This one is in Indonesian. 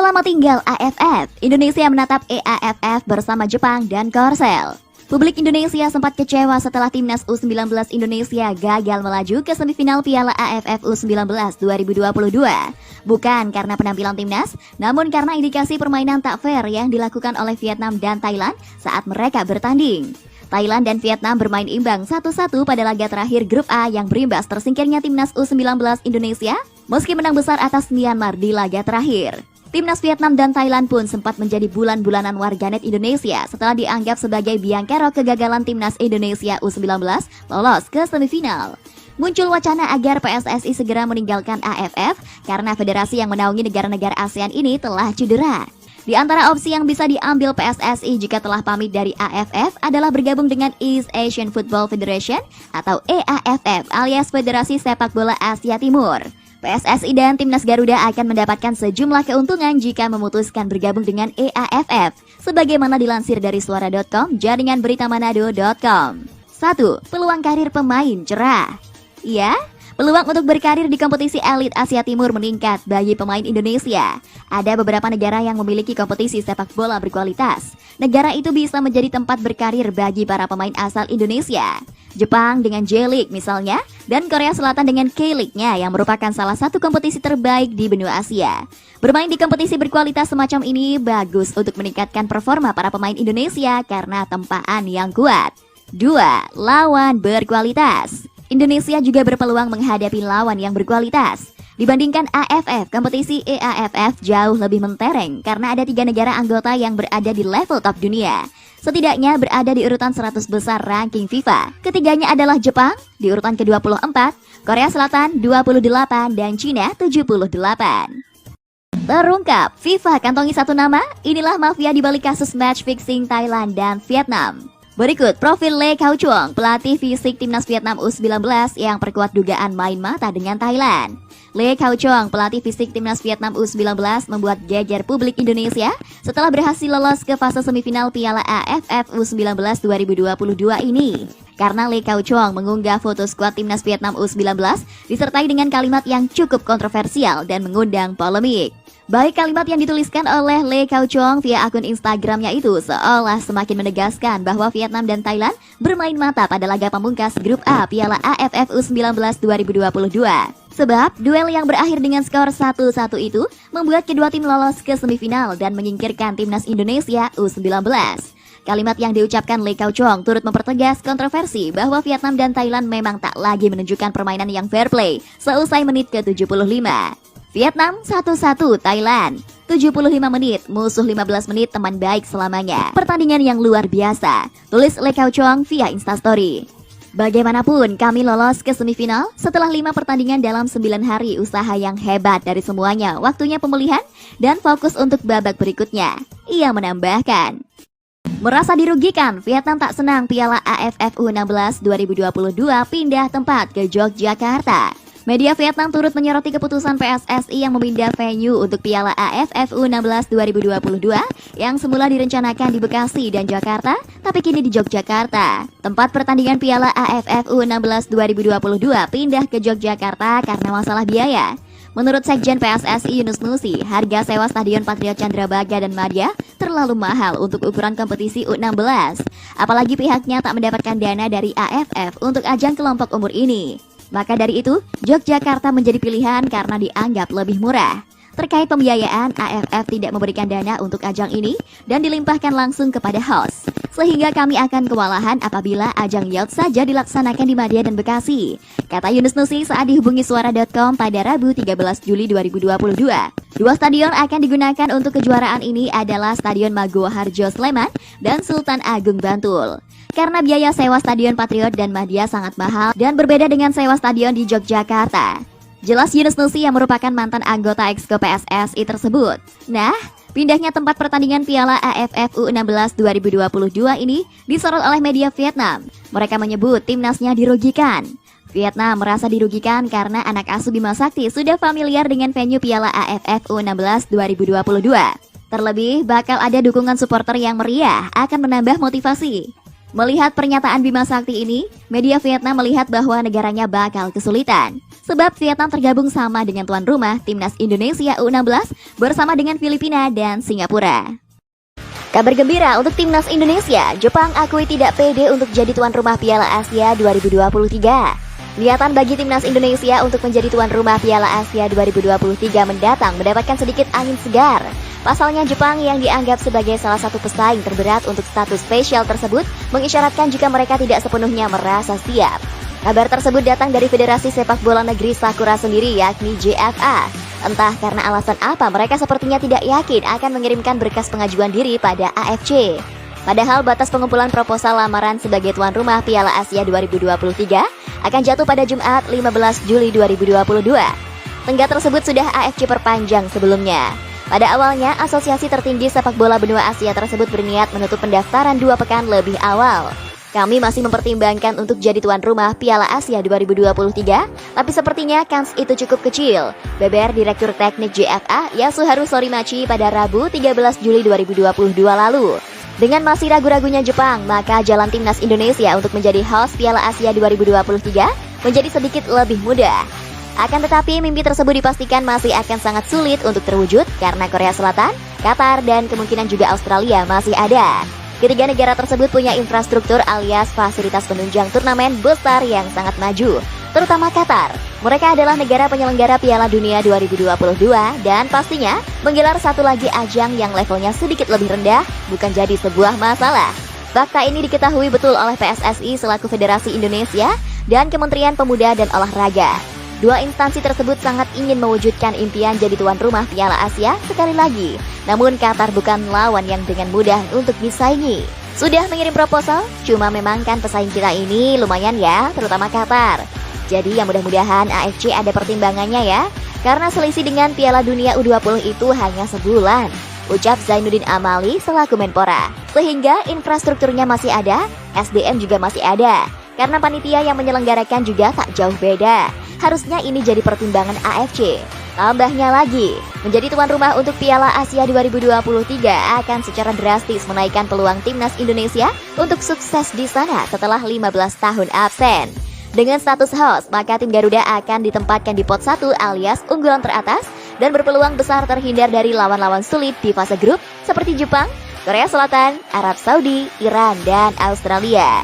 Selamat tinggal AFF, Indonesia menatap EAFF bersama Jepang dan Korsel. Publik Indonesia sempat kecewa setelah timnas U19 Indonesia gagal melaju ke semifinal Piala AFF U19 2022. Bukan karena penampilan timnas, namun karena indikasi permainan tak fair yang dilakukan oleh Vietnam dan Thailand saat mereka bertanding. Thailand dan Vietnam bermain imbang 1-1 pada laga terakhir grup A yang berimbas tersingkirnya timnas U19 Indonesia meski menang besar atas Myanmar di laga terakhir. Timnas Vietnam dan Thailand pun sempat menjadi bulan-bulanan warganet Indonesia setelah dianggap sebagai biang kerok kegagalan timnas Indonesia U19 lolos ke semifinal. Muncul wacana agar PSSI segera meninggalkan AFF karena federasi yang menaungi negara-negara ASEAN ini telah cedera. Di antara opsi yang bisa diambil PSSI jika telah pamit dari AFF adalah bergabung dengan East Asian Football Federation atau EAFF alias Federasi Sepak Bola Asia Timur. PSSI dan Timnas Garuda akan mendapatkan sejumlah keuntungan jika memutuskan bergabung dengan EAFF, sebagaimana dilansir dari suara.com, jaringan berita manado.com. 1. Peluang karir pemain cerah. Ya, peluang untuk berkarir di kompetisi elit Asia Timur meningkat bagi pemain Indonesia. Ada beberapa negara yang memiliki kompetisi sepak bola berkualitas. Negara itu bisa menjadi tempat berkarir bagi para pemain asal Indonesia. Jepang dengan J-League misalnya, dan Korea Selatan dengan K-League-nya yang merupakan salah satu kompetisi terbaik di benua Asia. Bermain di kompetisi berkualitas semacam ini bagus untuk meningkatkan performa para pemain Indonesia karena tempaan yang kuat. 2. Lawan berkualitas. Indonesia juga berpeluang menghadapi lawan yang berkualitas. Dibandingkan AFF, kompetisi EAFF jauh lebih mentereng karena ada 3 negara anggota yang berada di level top dunia. Setidaknya berada di urutan 100 besar ranking FIFA. Ketiganya adalah Jepang di urutan ke-24, Korea Selatan 28, dan Cina 78. Terungkap, FIFA kantongi satu nama, inilah mafia di balik kasus match fixing Thailand dan Vietnam. Berikut profil Lee Khao Chuong, pelatih fisik timnas Vietnam U19 yang perkuat dugaan main mata dengan Thailand. Lee Khao Chuong, pelatih fisik timnas Vietnam U19 membuat geger publik Indonesia setelah berhasil lolos ke fase semifinal Piala AFF U19 2022 ini. Karena Lee Khao Chuong mengunggah foto skuad timnas Vietnam U19 disertai dengan kalimat yang cukup kontroversial dan mengundang polemik. Baik kalimat yang dituliskan oleh Lee Khao Chuong via akun Instagramnya itu seolah semakin menegaskan bahwa Vietnam dan Thailand bermain mata pada laga pamungkas grup A Piala AFF U19 2022. Sebab duel yang berakhir dengan skor 1-1 itu membuat kedua tim lolos ke semifinal dan menyingkirkan timnas Indonesia U19. Kalimat yang diucapkan Lee Khao Chuong turut mempertegas kontroversi bahwa Vietnam dan Thailand memang tak lagi menunjukkan permainan yang fair play seusai menit ke-75. Vietnam 1-1 Thailand 75 menit, musuh 15 menit, teman baik selamanya. Pertandingan yang luar biasa, tulis Lee Khao Chuong via Instastory. Bagaimanapun kami lolos ke semifinal setelah 5 pertandingan dalam 9 hari, usaha yang hebat dari semuanya, waktunya pemulihan dan fokus untuk babak berikutnya. Ia menambahkan, merasa dirugikan, Vietnam tak senang Piala AFF U16 2022 pindah tempat ke Yogyakarta. Media Vietnam turut menyoroti keputusan PSSI yang memindah venue untuk Piala AFF U16 2022 yang semula direncanakan di Bekasi dan Jakarta, tapi kini di Yogyakarta. Tempat pertandingan Piala AFF U16 2022 pindah ke Yogyakarta karena masalah biaya. Menurut Sekjen PSSI Yunus Nusi, harga sewa Stadion Patriot Candrabaga dan Madia terlalu mahal untuk ukuran kompetisi U16. Apalagi pihaknya tak mendapatkan dana dari AFF untuk ajang kelompok umur ini. Maka dari itu, Yogyakarta menjadi pilihan karena dianggap lebih murah. Terkait pembiayaan, AFF tidak memberikan dana untuk ajang ini dan dilimpahkan langsung kepada host. Sehingga kami akan kewalahan apabila ajang yacht saja dilaksanakan di Madia dan Bekasi, kata Yunus Nusi saat dihubungi suara.com pada Rabu 13 Juli 2022. 2 stadion akan digunakan untuk kejuaraan ini adalah Stadion Maguwo Harjo Sleman dan Sultan Agung Bantul. Karena biaya sewa Stadion Patriot dan Madia sangat mahal dan berbeda dengan sewa stadion di Yogyakarta. Jelas Yunus Nusi yang merupakan mantan anggota Exco PSSI tersebut. Nah, pindahnya tempat pertandingan Piala AFF U16 2022 ini disorot oleh media Vietnam. Mereka menyebut timnasnya dirugikan. Vietnam merasa dirugikan karena anak asuh Bima Sakti sudah familiar dengan venue Piala AFF U16 2022. Terlebih, bakal ada dukungan supporter yang meriah akan menambah motivasi. Melihat pernyataan Bima Sakti ini, media Vietnam melihat bahwa negaranya bakal kesulitan. sebab Vietnam tergabung sama dengan tuan rumah Timnas Indonesia U16 bersama dengan Filipina dan Singapura. Kabar gembira untuk Timnas Indonesia, Jepang akui tidak pede untuk jadi tuan rumah Piala Asia 2023. Niatan bagi Timnas Indonesia untuk menjadi tuan rumah Piala Asia 2023 mendatang mendapatkan sedikit angin segar. Pasalnya Jepang yang dianggap sebagai salah satu pesaing terberat untuk status spesial tersebut mengisyaratkan jika mereka tidak sepenuhnya merasa siap. Kabar tersebut datang dari Federasi Sepak Bola Negeri Sakura sendiri yakni JFA. Entah karena alasan apa mereka sepertinya tidak yakin akan mengirimkan berkas pengajuan diri pada AFC. Padahal batas pengumpulan proposal lamaran sebagai tuan rumah Piala Asia 2023 akan jatuh pada Jumat 15 Juli 2022. Tenggat tersebut sudah AFC perpanjang sebelumnya. Pada awalnya, asosiasi tertinggi sepak bola benua Asia tersebut berniat menutup pendaftaran 2 pekan lebih awal. Kami masih mempertimbangkan untuk jadi tuan rumah Piala Asia 2023, tapi sepertinya kans itu cukup kecil. Beber Direktur Teknik JFA Yasuharu Sorimachi pada Rabu 13 Juli 2022 lalu. Dengan masih ragu-ragunya Jepang, maka jalan Timnas Indonesia untuk menjadi host Piala Asia 2023 menjadi sedikit lebih mudah. Akan tetapi mimpi tersebut dipastikan masih akan sangat sulit untuk terwujud karena Korea Selatan, Qatar, dan kemungkinan juga Australia masih ada. Ketiga negara tersebut punya infrastruktur alias fasilitas penunjang turnamen besar yang sangat maju, terutama Qatar. Mereka adalah negara penyelenggara Piala Dunia 2022 dan pastinya menggelar satu lagi ajang yang levelnya sedikit lebih rendah bukan jadi sebuah masalah. Fakta ini diketahui betul oleh PSSI selaku Federasi Indonesia dan Kementerian Pemuda dan Olahraga. Dua instansi tersebut sangat ingin mewujudkan impian jadi tuan rumah Piala Asia sekali lagi. Namun Qatar bukan lawan yang dengan mudah untuk disaingi. Sudah mengirim proposal, cuma memang kan pesaing kita ini lumayan ya, terutama Qatar. Jadi ya mudah-mudahan AFC ada pertimbangannya ya, karena selisih dengan Piala Dunia U20 itu hanya sebulan. Ucap Zainuddin Amali selaku Menpora. Sehingga infrastrukturnya masih ada, SDM juga masih ada. Karena panitia yang menyelenggarakan juga tak jauh beda. Harusnya ini jadi pertimbangan AFC. Tambahnya lagi, menjadi tuan rumah untuk Piala Asia 2023 akan secara drastis menaikkan peluang Timnas Indonesia untuk sukses di sana setelah 15 tahun absen. Dengan status host, maka tim Garuda akan ditempatkan di pot 1 alias unggulan teratas dan berpeluang besar terhindar dari lawan-lawan sulit di fase grup seperti Jepang, Korea Selatan, Arab Saudi, Iran, dan Australia.